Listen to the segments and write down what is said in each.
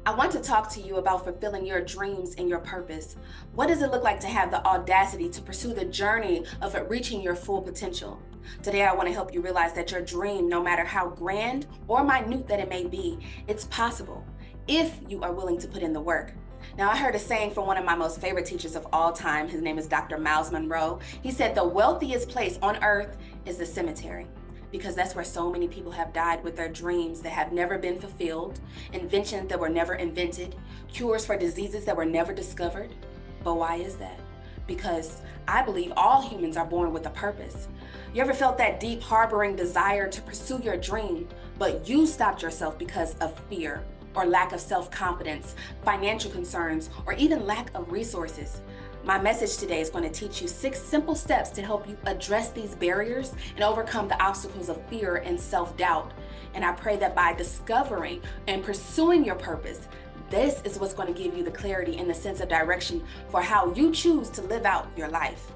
I want to talk to you about fulfilling your dreams and your purpose. What does it look like to have the audacity to pursue the journey of reaching your full potential? Today, I want to help you realize that your dream, no matter how grand or minute that it may be, it's possible if you are willing to put in the work. Now, I heard a saying from one of my most favorite teachers of all time. His name is Dr. Miles Monroe. He said, "The wealthiest place on earth is the cemetery." Because that's where so many people have died with their dreams that have never been fulfilled, inventions that were never invented, cures for diseases that were never discovered. But why is that? Because I believe all humans are born with a purpose. You ever felt that deep harboring desire to pursue your dream, but you stopped yourself because of fear or lack of self-confidence, financial concerns, or even lack of resources? My message today is going to teach you 6 simple steps to help you address these barriers and overcome the obstacles of fear and self-doubt. And I pray that by discovering and pursuing your purpose, this is what's going to give you the clarity and the sense of direction for how you choose to live out your life.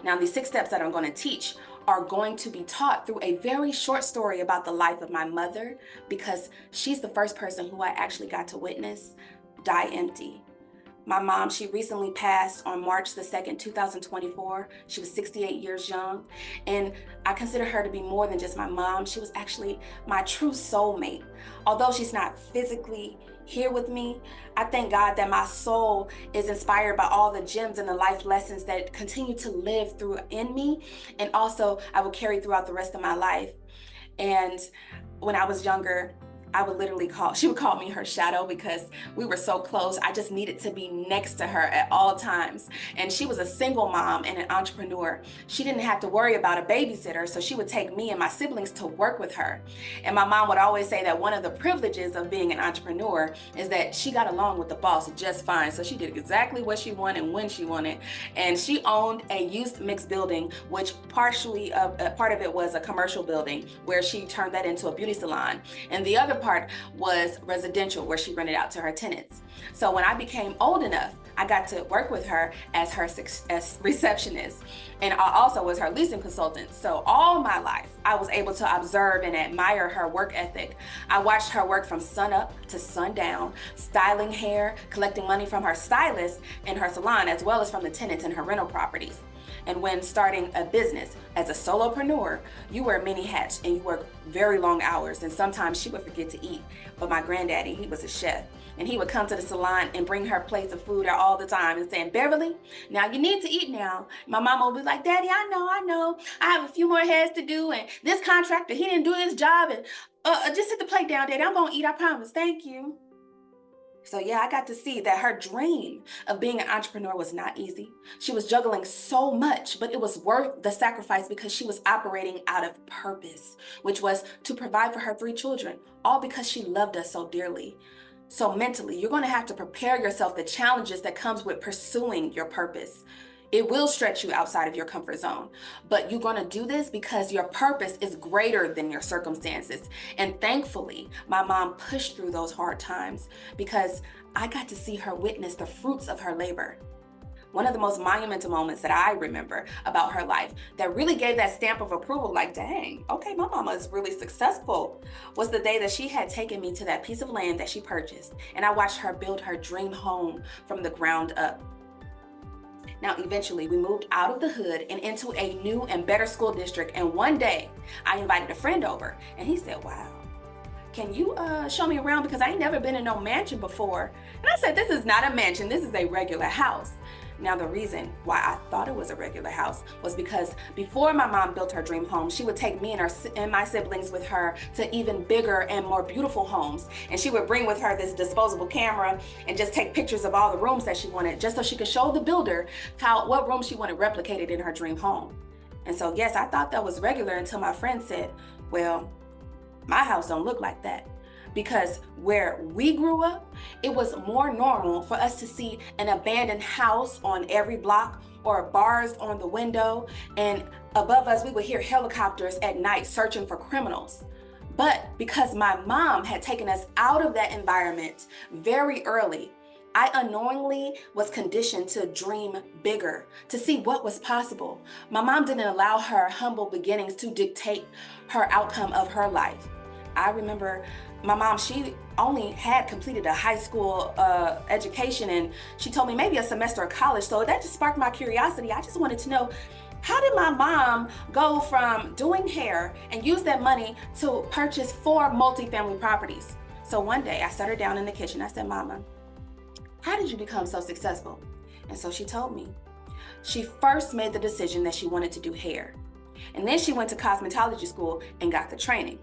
Now, these 6 steps that I'm going to teach are going to be taught through a very short story about the life of my mother, because she's the first person who I actually got to witness die empty. My mom, she recently passed on March the 2nd, 2024. She was 68 years young. And I consider her to be more than just my mom. She was actually my true soulmate. Although she's not physically here with me, I thank God that my soul is inspired by all the gems and the life lessons that continue to live through in me. And also I will carry throughout the rest of my life. And when I was younger, she would call me her shadow because we were so close. I just needed to be next to her at all times. And she was a single mom and an entrepreneur. She didn't have to worry about a babysitter, so she would take me and my siblings to work with her. And my mom would always say that one of the privileges of being an entrepreneur is that she got along with the boss just fine. So she did exactly what she wanted when she wanted. And she owned a youth mixed building, which part of it was a commercial building where she turned that into a beauty salon. And the other part was residential, where she rented out to her tenants. So when I became old enough, I got to work with her as her as receptionist, and I also was her leasing consultant. So all my life, I was able to observe and admire her work ethic. I watched her work from sun up to sundown, styling hair, collecting money from her stylist in her salon, as well as from the tenants in her rental properties. And when starting a business as a solopreneur, you wear many hats and you work very long hours, and sometimes she would forget to eat. But my granddaddy, he was a chef, and he would come to the salon and bring her plates of food all the time and saying, "Beverly, now you need to eat now." My mama would be like, "Daddy, I know. I have a few more heads to do, and this contractor, he didn't do his job, and just sit the plate down, Daddy. I'm gonna eat, I promise. Thank you." So yeah, I got to see that her dream of being an entrepreneur was not easy. She was juggling so much, but it was worth the sacrifice because she was operating out of purpose, which was to provide for her 3 children, all because she loved us so dearly. So mentally, you're going to have to prepare yourself the challenges that comes with pursuing your purpose. It will stretch you outside of your comfort zone, but you're going to do this because your purpose is greater than your circumstances. And thankfully, my mom pushed through those hard times because I got to see her witness the fruits of her labor. One of the most monumental moments that I remember about her life that really gave that stamp of approval, like, dang, okay, my mama is really successful, was the day that she had taken me to that piece of land that she purchased, and I watched her build her dream home from the ground up. Now, eventually, we moved out of the hood and into a new and better school district. And one day, I invited a friend over, and he said, "Wow, can you show me around? Because I ain't never been in no mansion before." And I said, "This is not a mansion. This is a regular house." Now, the reason why I thought it was a regular house was because before my mom built her dream home, she would take me and my siblings with her to even bigger and more beautiful homes. And she would bring with her this disposable camera and just take pictures of all the rooms that she wanted, just so she could show the builder what room she wanted replicated in her dream home. And so, yes, I thought that was regular until my friend said, "Well, my house don't look like that." Because where we grew up, it was more normal for us to see an abandoned house on every block or bars on the window. And above us, we would hear helicopters at night searching for criminals. But because my mom had taken us out of that environment very early, I unknowingly was conditioned to dream bigger, to see what was possible. My mom didn't allow her humble beginnings to dictate her outcome of her life. I remember my mom, she only had completed a high school education, and she told me maybe a semester of college. So that just sparked my curiosity. I just wanted to know, how did my mom go from doing hair and use that money to purchase 4 multifamily properties? So one day I sat her down in the kitchen. I said, Mama, how did you become so successful? And so she told me. She first made the decision that she wanted to do hair. And then she went to cosmetology school and got the training.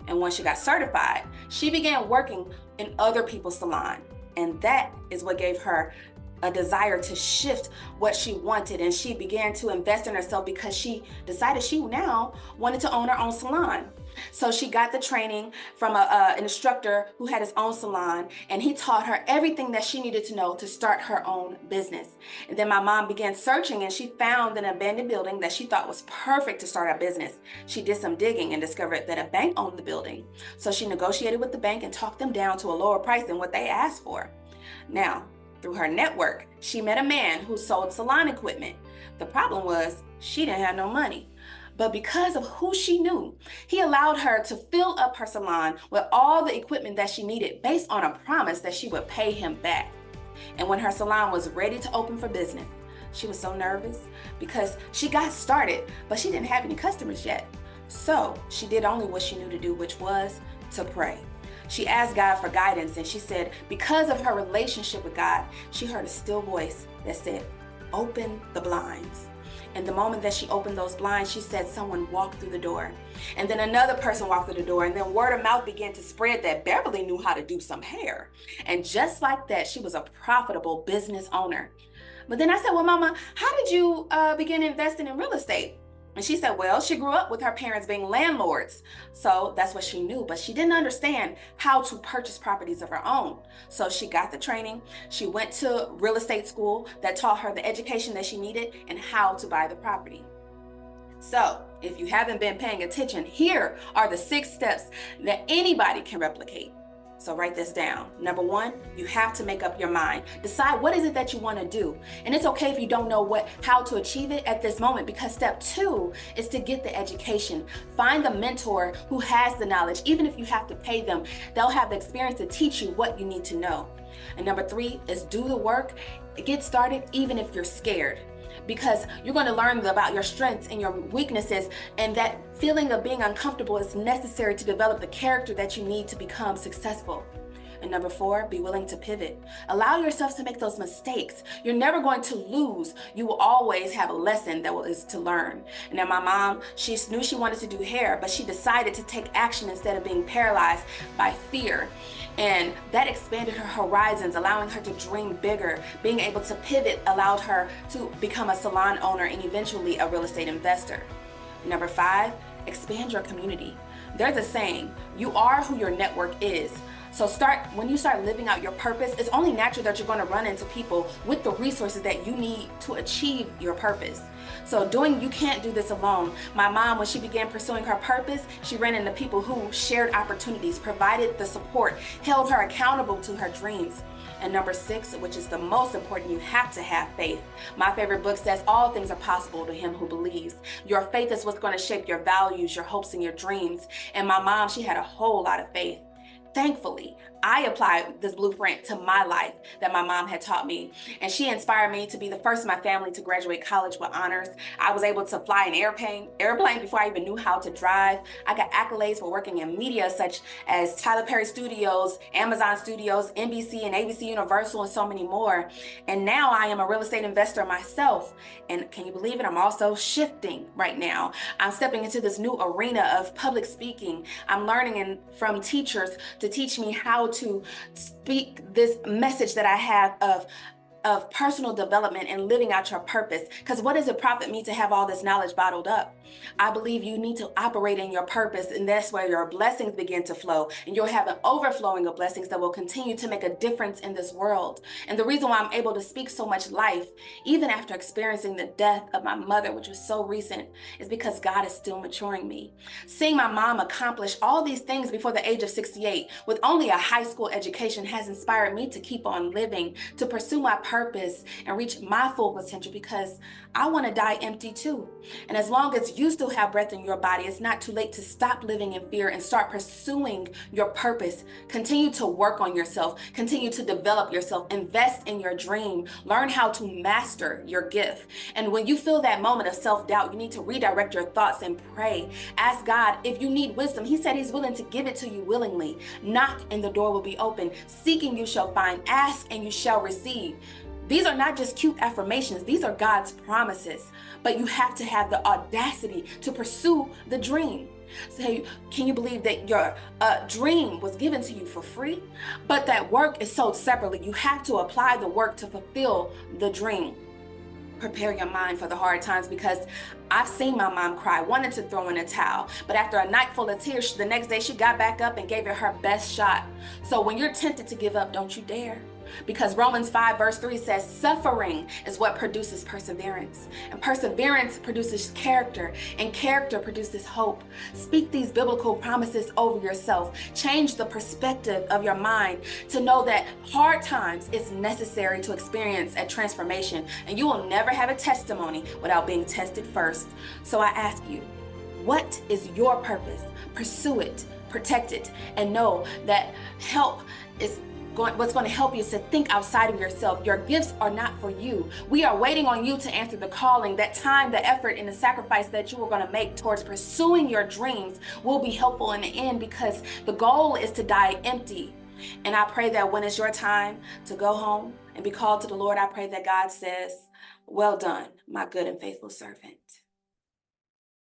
And once she got certified, she began working in other people's salon. And that is what gave her a desire to shift what she wanted. And she began to invest in herself because she decided she now wanted to own her own salon. So she got the training from an instructor who had his own salon, and he taught her everything that she needed to know to start her own business. And then my mom began searching, and she found an abandoned building that she thought was perfect to start a business. She did some digging and discovered that a bank owned the building. So she negotiated with the bank and talked them down to a lower price than what they asked for. Now, through her network, she met a man who sold salon equipment. The problem was she didn't have no money. But because of who she knew, he allowed her to fill up her salon with all the equipment that she needed based on a promise that she would pay him back. And when her salon was ready to open for business, she was so nervous because she got started, but she didn't have any customers yet. So she did only what she knew to do, which was to pray. She asked God for guidance, and she said because of her relationship with God, she heard a still voice that said, "Open the blinds." And the moment that she opened those blinds, she said someone walked through the door. And then another person walked through the door. And then word of mouth began to spread that Beverly knew how to do some hair. And just like that, she was a profitable business owner. But then I said, well, Mama, how did you begin investing in real estate? And she said, well, she grew up with her parents being landlords. So that's what she knew, but she didn't understand how to purchase properties of her own. So she got the training. She went to real estate school that taught her the education that she needed and how to buy the property. So if you haven't been paying attention, here are the 6 steps that anybody can replicate. So write this down. Number 1, you have to make up your mind. Decide what is it that you want to do. And it's okay if you don't know how to achieve it at this moment, because step 2 is to get the education. Find the mentor who has the knowledge. Even if you have to pay them, they'll have the experience to teach you what you need to know. And number 3 is do the work. Get started even if you're scared, because you're going to learn about your strengths and your weaknesses, and that feeling of being uncomfortable is necessary to develop the character that you need to become successful. And number 4, be willing to pivot. Allow yourself to make those mistakes. You're never going to lose. You will always have a lesson that is to learn. And then my mom, she knew she wanted to do hair, but she decided to take action instead of being paralyzed by fear. And that expanded her horizons, allowing her to dream bigger. Being able to pivot allowed her to become a salon owner and eventually a real estate investor. Number 5, expand your community. There's a saying, you are who your network is. So when you start living out your purpose, it's only natural that you're going to run into people with the resources that you need to achieve your purpose. So you can't do this alone. My mom, when she began pursuing her purpose, she ran into people who shared opportunities, provided the support, held her accountable to her dreams. And number 6, which is the most important, you have to have faith. My favorite book says all things are possible to him who believes. Your faith is what's going to shape your values, your hopes, and your dreams. And my mom, she had a whole lot of faith. Thankfully, I applied this blueprint to my life that my mom had taught me, and she inspired me to be the first in my family to graduate college with honors. I was able to fly an airplane before I even knew how to drive. I got accolades for working in media such as Tyler Perry Studios, Amazon Studios, NBC and ABC Universal, and so many more. And now I am a real estate investor myself. And can you believe it? I'm also shifting right now. I'm stepping into this new arena of public speaking. I'm learning from teachers to teach me how to speak this message that I have of personal development and living out your purpose. Because what does it profit me to have all this knowledge bottled up? I believe you need to operate in your purpose, and that's where your blessings begin to flow, and you'll have an overflowing of blessings that will continue to make a difference in this world. And the reason why I'm able to speak so much life, even after experiencing the death of my mother, which was so recent, is because God is still maturing me. Seeing my mom accomplish all these things before the age of 68 with only a high school education has inspired me to keep on living, to pursue my purpose purpose and reach my full potential, because I want to die empty too. And as long as you still have breath in your body, it's not too late to stop living in fear and start pursuing your purpose. Continue to work on yourself. Continue to develop yourself. Invest in your dream. Learn how to master your gift. And when you feel that moment of self-doubt, you need to redirect your thoughts and pray. Ask God if you need wisdom. He said He's willing to give it to you willingly. Knock and the door will be open. Seek and you shall find. Ask and you shall receive. These are not just cute affirmations. These are God's promises. But you have to have the audacity to pursue the dream. So can you believe that your dream was given to you for free? But that work is sold separately. You have to apply the work to fulfill the dream. Prepare your mind for the hard times, because I've seen my mom cry, wanted to throw in a towel, but after a night full of tears, the next day she got back up and gave it her best shot. So when you're tempted to give up, don't you dare. Because Romans 5 verse 3 says suffering is what produces perseverance, and perseverance produces character, and character produces hope. Speak these biblical promises over yourself. Change the perspective of your mind to know that hard times is necessary to experience a transformation, and you will never have a testimony without being tested first. So I ask you, what is your purpose? Pursue it, protect it, and know that help is what's going to help you is to think outside of yourself. Your gifts are not for you. We are waiting on you to answer the calling. That time, the effort, and the sacrifice that you are going to make towards pursuing your dreams will be helpful in the end, because the goal is to die empty. And I pray that when it's your time to go home and be called to the Lord, I pray that God says, well done, my good and faithful servant.